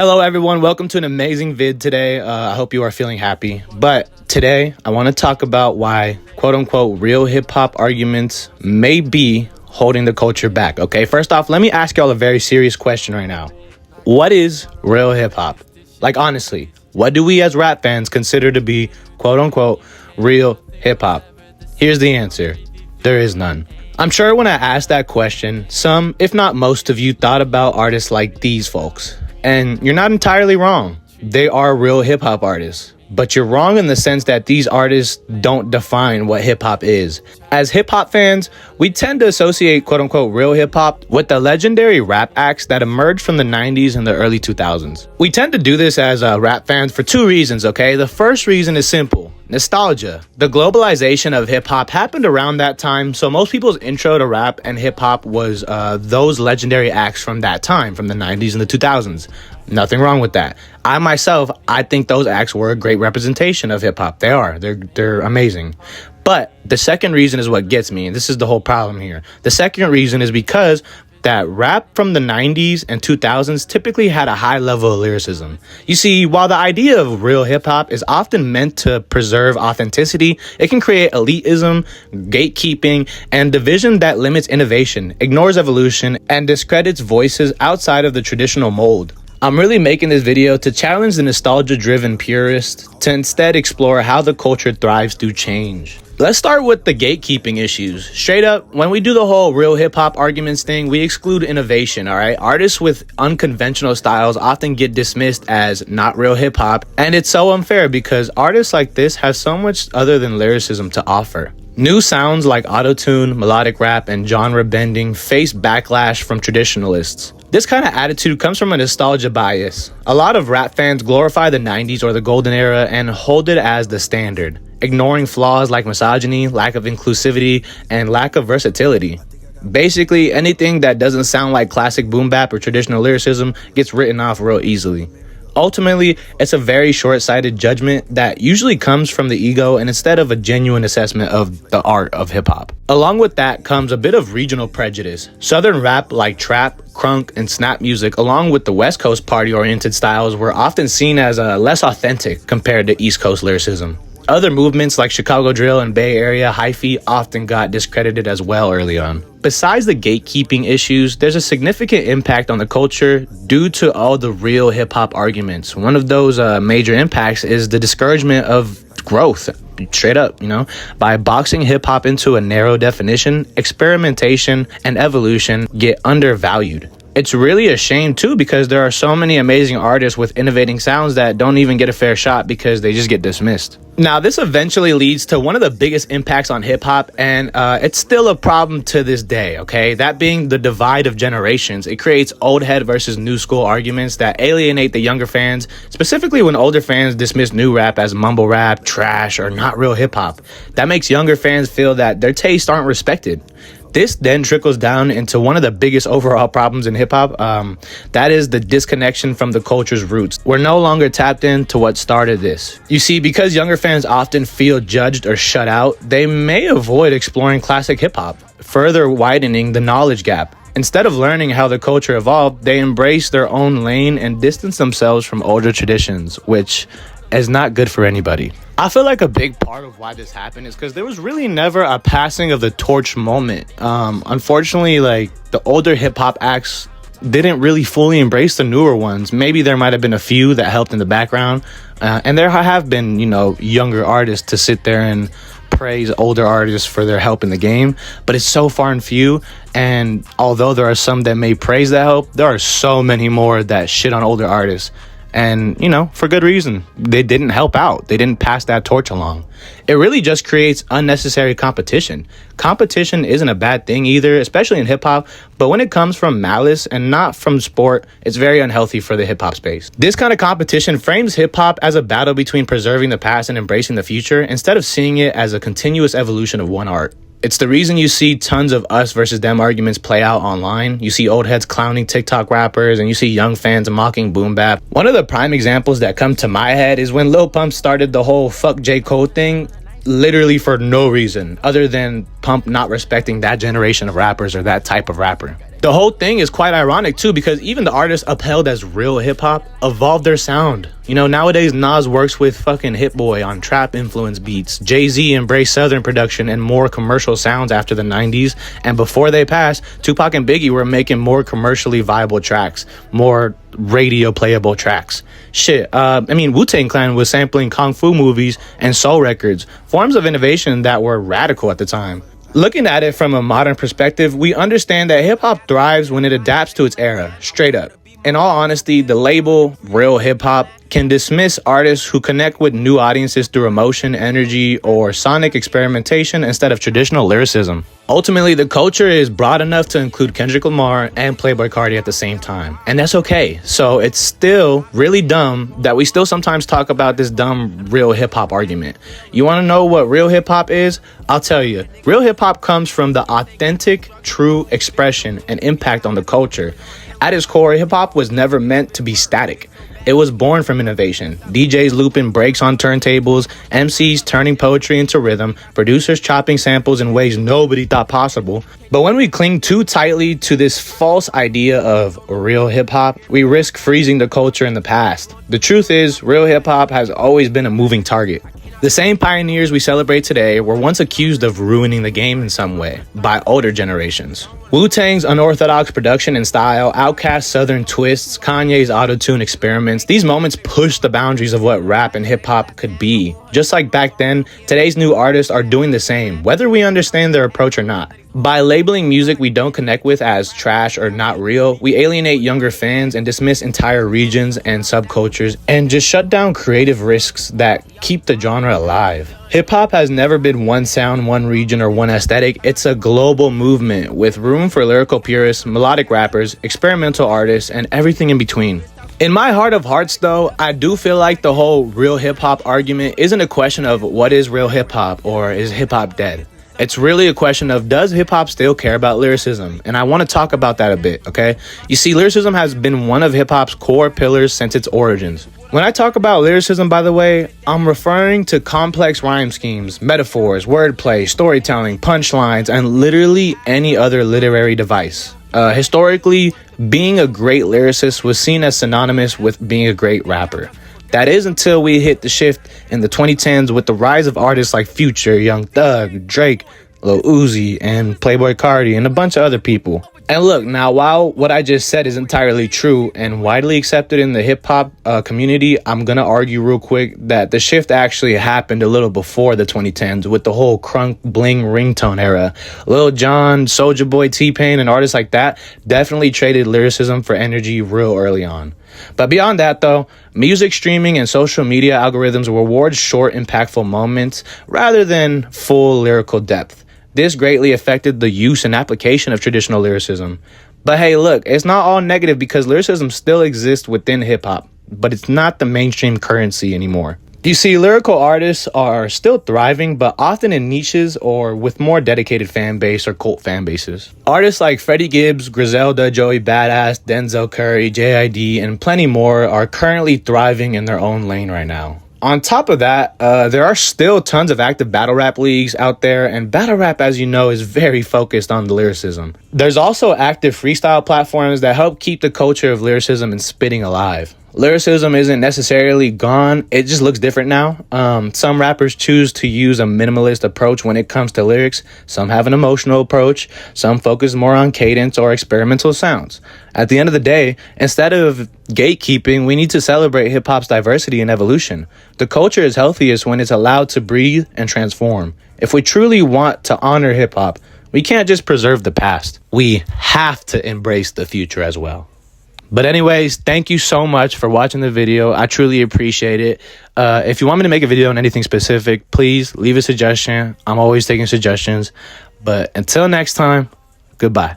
Hello everyone, welcome to an amazing vid today. I hope you are feeling happy. But today I want to talk about why quote unquote real hip hop arguments may be holding the culture back. Okay, first off, let me ask y'all a very serious question right now. What is real hip hop? Like honestly, what do we as rap fans consider to be quote unquote real hip hop? Here's the answer. There is none. I'm sure when I asked that question, some, if not most of you thought about artists like these folks. And you're not entirely wrong. They are real hip hop artists. But you're wrong in the sense that these artists don't define what hip hop is. As hip hop fans, we tend to associate quote unquote real hip hop with the legendary rap acts that emerged from the 90s and the early 2000s. We tend to do this as rap fans for two reasons, okay? The first reason is simple. Nostalgia. The globalization of hip hop happened around that time, so most people's intro to rap and hip hop was those legendary acts from that time, from the 90s and the 2000s. Nothing wrong with that. I think those acts were a great representation of hip hop. They are. They're amazing. But the second reason is what gets me, and this is the whole problem here. The second reason is because that rap from the 90s and 2000s typically had a high level of lyricism. You see, while the idea of real hip-hop is often meant to preserve authenticity, it can create elitism, gatekeeping, and division that limits innovation, ignores evolution, and discredits voices outside of the traditional mold. I'm really making this video to challenge the nostalgia-driven purist to instead explore how the culture thrives through change. Let's start with the gatekeeping issues. Straight up, when we do the whole real hip-hop arguments thing, we exclude innovation, alright? Artists with unconventional styles often get dismissed as not real hip-hop, and it's so unfair because artists like this have so much other than lyricism to offer. New sounds like autotune, melodic rap, and genre bending face backlash from traditionalists. This kind of attitude comes from a nostalgia bias. A lot of rap fans glorify the 90s or the golden era and hold it as the standard, ignoring flaws like misogyny, lack of inclusivity, and lack of versatility. Basically, anything that doesn't sound like classic boom bap or traditional lyricism gets written off real easily. Ultimately, it's a very short-sighted judgment that usually comes from the ego and instead of a genuine assessment of the art of hip-hop. Along with that comes a bit of regional prejudice. Southern rap like trap, crunk, and snap music, along with the West Coast party-oriented styles, were often seen as less authentic compared to East Coast lyricism. Other movements like Chicago drill and Bay Area hyphy often got discredited as well early on. Besides the gatekeeping issues, there's a significant impact on the culture due to all the real hip-hop arguments. One of those major impacts is the discouragement of growth. Straight up, by boxing hip-hop into a narrow definition, experimentation and evolution get undervalued. It's really a shame too because there are so many amazing artists with innovating sounds that don't even get a fair shot because they just get dismissed. Now, this eventually leads to one of the biggest impacts on hip-hop, and it's still a problem to this day, okay? That being the divide of generations. It creates old head versus new school arguments that alienate the younger fans, specifically when older fans dismiss new rap as mumble rap, trash, or not real hip-hop. That makes younger fans feel that their tastes aren't respected. This then trickles down into one of the biggest overall problems in hip-hop. That is the disconnection from the culture's roots. We're no longer tapped into what started this. You see, because younger fans often feel judged or shut out, they may avoid exploring classic hip-hop, further widening the knowledge gap. Instead of learning how the culture evolved, they embrace their own lane and distance themselves from older traditions, which is not good for anybody. I feel like a big part of why this happened is because there was really never a passing of the torch moment. Unfortunately, the older hip-hop acts didn't really fully embrace the newer ones. Maybe there might have been a few that helped in the background. And there have been, younger artists to sit there and praise older artists for their help in the game. But it's so far and few. And although there are some that may praise that help, there are so many more that shit on older artists. And, for good reason. They didn't help out. They didn't pass that torch along. It really just creates unnecessary competition. Competition isn't a bad thing either, especially in hip-hop. But when it comes from malice and not from sport, it's very unhealthy for the hip-hop space. This kind of competition frames hip-hop as a battle between preserving the past and embracing the future, instead of seeing it as a continuous evolution of one art. It's the reason you see tons of us versus them arguments play out online. You see old heads clowning TikTok rappers, and you see young fans mocking boom bap. One of the prime examples that come to my head is when Lil Pump started the whole fuck J. Cole thing, literally for no reason other than Pump not respecting that generation of rappers or that type of rapper. The whole thing is quite ironic too, because even the artists upheld as real hip-hop evolved their sound. You know, nowadays Nas works with fucking Hit Boy on trap influence beats. Jay-Z embraced southern production and more commercial sounds after the 90s, and before they passed, Tupac and Biggie were making more commercially viable tracks, more radio playable tracks. Wu-Tang Clan was sampling kung fu movies and soul records, forms of innovation that were radical at the time. Looking at it from a modern perspective, we understand that hip-hop thrives when it adapts to its era, straight up. In all honesty, the label, real hip-hop, can dismiss artists who connect with new audiences through emotion, energy, or sonic experimentation instead of traditional lyricism. Ultimately, the culture is broad enough to include Kendrick Lamar and Playboi Carti at the same time, and that's okay. So it's still really dumb that we still sometimes talk about this dumb real hip-hop argument. You want to know what real hip-hop is? I'll tell you. Real hip-hop comes from the authentic, true expression and impact on the culture. At its core, hip-hop was never meant to be static. It was born from innovation. DJs looping breaks on turntables, MCs turning poetry into rhythm, producers chopping samples in ways nobody thought possible. But when we cling too tightly to this false idea of real hip-hop, we risk freezing the culture in the past. The truth is, real hip-hop has always been a moving target. The same pioneers we celebrate today were once accused of ruining the game in some way by older generations. Wu-Tang's unorthodox production and style, Outkast's southern twists, Kanye's auto-tune experiments, these moments pushed the boundaries of what rap and hip-hop could be. Just like back then, today's new artists are doing the same, whether we understand their approach or not. By labeling music we don't connect with as trash or not real, we alienate younger fans and dismiss entire regions and subcultures and just shut down creative risks that keep the genre alive. Hip-hop has never been one sound, one region, or one aesthetic. It's a global movement with room for lyrical purists, melodic rappers, experimental artists, and everything in between. In my heart of hearts, though, I do feel like the whole real hip-hop argument isn't a question of what is real hip-hop or is hip-hop dead. It's really a question of, does hip-hop still care about lyricism? And I want to talk about that a bit, okay? You see, lyricism has been one of hip-hop's core pillars since its origins. When I talk about lyricism, by the way, I'm referring to complex rhyme schemes, metaphors, wordplay, storytelling, punchlines, and literally any other literary device. Historically, being a great lyricist was seen as synonymous with being a great rapper. That is until we hit the shift in the 2010s with the rise of artists like Future, Young Thug, Drake, Lil Uzi, and Playboi Carti, and a bunch of other people. And look, now while what I just said is entirely true and widely accepted in the hip-hop community, I'm gonna argue real quick that the shift actually happened a little before the 2010s with the whole crunk bling ringtone era. Lil Jon, Soulja Boy, T-Pain, and artists like that definitely traded lyricism for energy real early on. But beyond that, though, music streaming and social media algorithms reward short, impactful moments rather than full lyrical depth. This greatly affected the use and application of traditional lyricism. But hey, look, it's not all negative because lyricism still exists within hip-hop, but it's not the mainstream currency anymore. You see, lyrical artists are still thriving, but often in niches or with more dedicated fan base or cult fan bases. Artists like Freddie Gibbs, Griselda, Joey Badass, Denzel Curry, JID, and plenty more are currently thriving in their own lane right now. On top of that, there are still tons of active battle rap leagues out there, and battle rap, as you know, is very focused on the lyricism. There's also active freestyle platforms that help keep the culture of lyricism and spitting alive. Lyricism isn't necessarily gone, it just looks different now. Some rappers choose to use a minimalist approach when it comes to lyrics. Some have an emotional approach. Some focus more on cadence or experimental sounds. At the end of the day, instead of gatekeeping, we need to celebrate hip-hop's diversity and evolution. The culture is healthiest when it's allowed to breathe and transform. If we truly want to honor hip-hop, we can't just preserve the past. We have to embrace the future as well. But anyways, thank you so much for watching the video. I truly appreciate it. If you want me to make a video on anything specific, please leave a suggestion. I'm always taking suggestions. But until next time, goodbye.